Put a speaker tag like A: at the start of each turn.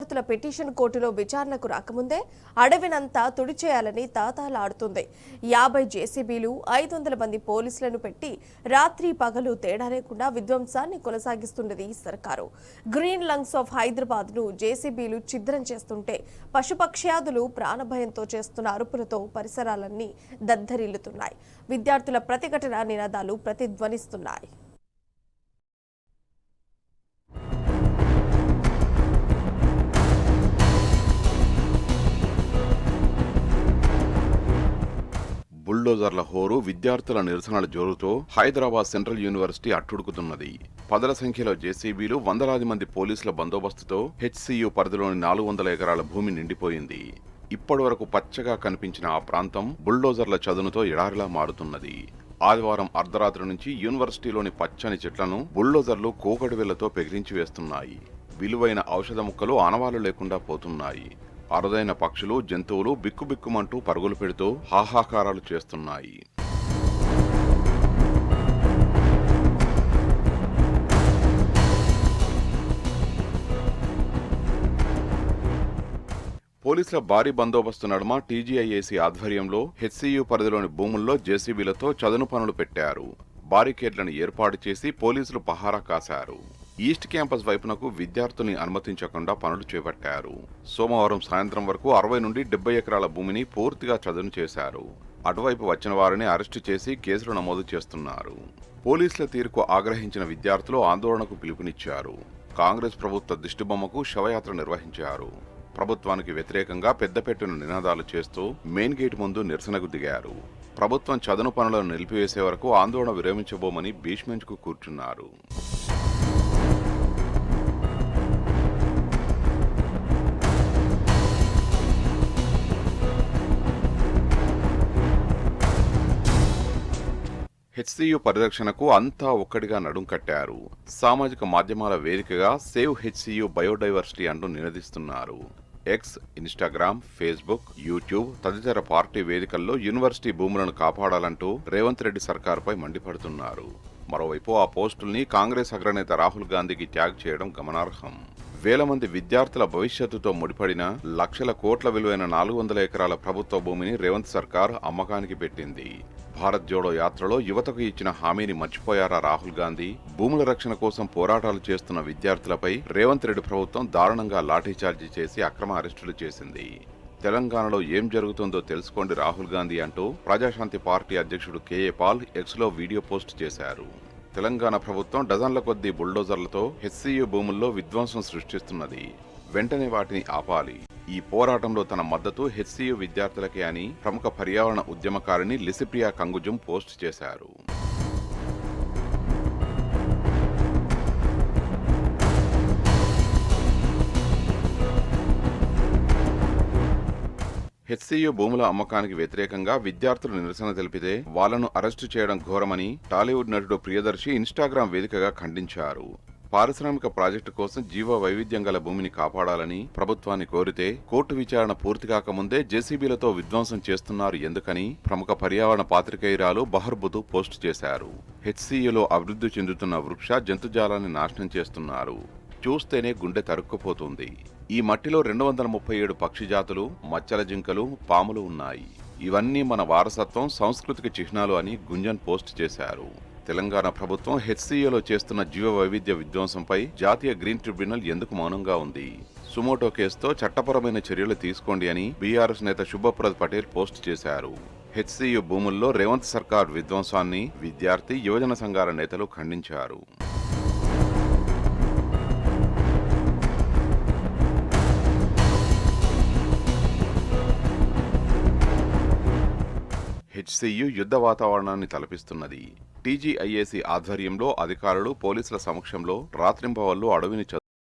A: విద్యార్థుల పిటిషన్ కోర్టులో విచారణకు రాకముందే అడవినంతా తుడిచేయాలని తాతాలాడుతుంది. 50 జేసీబీలు, 500 మంది పోలీసులను పెట్టి రాత్రి పగలు తేడా లేకుండా విధ్వంసాన్ని కొనసాగిస్తున్నది సర్కారు. గ్రీన్ లంగ్స్ ఆఫ్ హైదరాబాద్ ను జేసీబీలు ఛిద్రం చేస్తుంటే పశుపక్ష్యాదులు ప్రాణభయంతో చేస్తున్న అరుపులతో పరిసరాలన్నీ దద్దరిల్లుతున్నాయి. విద్యార్థుల ప్రతిఘటన నినాదాలు ప్రతిధ్వనిస్తున్నాయి.
B: బుల్డోజర్ల హోరు, విద్యార్థుల నిరసనల జోరుతో హైదరాబాద్ సెంట్రల్ యూనివర్సిటీ అట్టుడుకుతున్నది. పదుల సంఖ్యలో జేసీబీలు, వందలాది మంది పోలీసుల బందోబస్తుతో హెచ్సీయూ పరిధిలోని 400 ఎకరాల భూమి నిండిపోయింది. ఇప్పటి వరకు పచ్చగా కనిపించిన ఆ ప్రాంతం బుల్డోజర్ల చదునుతో ఎడారిలా మారుతున్నది. ఆదివారం అర్ధరాత్రి నుంచి యూనివర్సిటీలోని పచ్చని చెట్లను బుల్డోజర్లు కూకటివేళ్లతో పెగిరించి వేస్తున్నాయి. విలువైన ఔషధ ముక్కలు ఆనవాళ్లు లేకుండా పోతున్నాయి. అరుదైన పక్షులు, జంతువులు బిక్కుబిక్కుమంటూ పరుగులు పెడుతూ హాహాకారాలు చేస్తున్నాయి. పోలీసుల భారీ బందోబస్తు నడుమ టీజీఐఏసీ ఆధ్వర్యంలో హెచ్సీయూ పరిధిలోని భూముల్లో జేసీబీలతో చదును పనులు పెట్టారు. బారికేడ్లను ఏర్పాటు చేసి పోలీసులు పహారా కాశారు. ఈస్ట్ క్యాంపస్ వైపునకు విద్యార్థుల్ని అనుమతించకుండా పనులు చేపట్టారు. సోమవారం సాయంత్రం వరకు 60 నుండి 70 ఎకరాల భూమిని పూర్తిగా చదును చేశారు. అటువైపు వచ్చిన వారిని అరెస్టు చేసి కేసులు నమోదు చేస్తున్నారు. పోలీసుల తీరుకు ఆగ్రహించిన విద్యార్థులు ఆందోళనకు పిలుపునిచ్చారు. కాంగ్రెస్ ప్రభుత్వ దిష్టిబొమ్మకు శవయాత్ర నిర్వహించారు. ప్రభుత్వానికి వ్యతిరేకంగా పెద్దపెట్టున నినాదాలు చేస్తూ మెయిన్ గేట్ ముందు నిరసనకు దిగారు. ప్రభుత్వం చదును పనులను నిలిపివేసే వరకు ఆందోళన విరమించబోమని బేస్మెంట్కు కూర్చున్నారు. హెచ్సీయూ పరిరక్షణకు అంతా ఒక్కడిగా నడుం కట్టారు. సామాజిక మాధ్యమాల వేదికగా సేవ్ హెచ్సీయూ బయోడైవర్సిటీ అంటూ నినదిస్తున్నారు. ఎక్స్, ఇన్స్టాగ్రామ్, ఫేస్బుక్, యూట్యూబ్ తదితర పార్టీ వేదికల్లో యూనివర్సిటీ భూములను కాపాడాలంటూ రేవంత్ రెడ్డి సర్కారుపై మండిపడుతున్నారు. మరోవైపు ఆ పోస్టుల్ని కాంగ్రెస్ అగ్రనేత రాహుల్ గాంధీకి ట్యాగ్ చేయడం గమనార్హం. వేల మంది విద్యార్థుల భవిష్యత్తుతో ముడిపడిన లక్షల కోట్ల విలువైన 400 ఎకరాల ప్రభుత్వ భూమిని రేవంత్ సర్కార్ అమ్మకానికి పెట్టింది. భారత్ జోడో యాత్రలో యువతకు ఇచ్చిన హామీని మర్చిపోయారా రాహుల్ గాంధీ? భూముల రక్షణ కోసం పోరాటాలు చేస్తున్న విద్యార్థులపై రేవంత్ రెడ్డి ప్రభుత్వం దారుణంగా లాఠీచార్జీ చేసి అక్రమ అరెస్టులు చేసింది. తెలంగాణలో ఏం జరుగుతుందో తెలుసుకోండి రాహుల్ గాంధీ అంటూ ప్రజాశాంతి పార్టీ అధ్యక్షుడు కేఏ పాల్ ఎక్స్లో వీడియో పోస్ట్ చేశారు. తెలంగాణ ప్రభుత్వం డజన్ల కొద్దీ బుల్డోజర్లతో హెచ్సీయూ భూముల్లో విధ్వంసం సృష్టిస్తున్నది. వెంటనే వాటిని ఆపాలి. ఈ పోరాటంలో తన మద్దతు హెచ్సీయూ విద్యార్థులకే అని ప్రముఖ పర్యావరణ ఉద్యమకారిణి లిసిప్రియా కంగుజం పోస్ట్ చేశారు. హెచ్సీయూ భూముల అమ్మకానికి వ్యతిరేకంగా విద్యార్థులు నిరసన తెలిపితే వాళ్లను అరెస్టు చేయడం ఘోరమని టాలీవుడ్ నటుడు ప్రియదర్శి ఇన్స్టాగ్రామ్ వేదికగా ఖండించారు. పారిశ్రామిక ప్రాజెక్టు కోసం జీవ వైవిధ్యం గల భూమిని కాపాడాలని ప్రభుత్వాన్ని కోరితే కోర్టు విచారణ పూర్తి కాకముందే జేసీబీలతో విధ్వంసం చేస్తున్నారు ఎందుకని ప్రముఖ పర్యావరణ పాత్రికేయురాలు బహర్బుదు పోస్టు చేశారు. హెచ్సీయూలో అభివృద్ధి చెందుతున్న వృక్ష జంతుజాలాన్ని నాశనం చేస్తున్నారు. చూస్తేనే గుండె తరుక్కుపోతుంది. ఈ మట్టిలో 237 పక్షి జాతులు, మచ్చల జింకలు, పాములు ఉన్నాయి. ఇవన్నీ మన వారసత్వం, సంస్కృతికి చిహ్నాలు అని గుంజన్ పోస్ట్ చేశారు. తెలంగాణ ప్రభుత్వం హెచ్సీయూలో చేస్తున్న జీవ వైవిధ్య విధ్వంసంపై జాతీయ గ్రీన్ ట్రిబ్యునల్ ఎందుకు మౌనంగా ఉంది? సుమోటో కేసుతో చట్టపరమైన చర్యలు తీసుకోండి అని బీఆర్ఎస్ నేత శుభప్రద్ పటేల్ పోస్ట్ చేశారు. హెచ్సీయూ భూముల్లో రేవంత్ సర్కార్ విధ్వంసాన్ని విద్యార్థి, యువజన సంఘాల నేతలు ఖండించారు. హెచ్సీయూ యుద్ధ వాతావరణాన్ని తలపిస్తున్నది. టీజీఐఏసీ ఆధ్వర్యంలో అధికారులు, పోలీసుల సమక్షంలో రాత్రింబవళ్లు అడవిని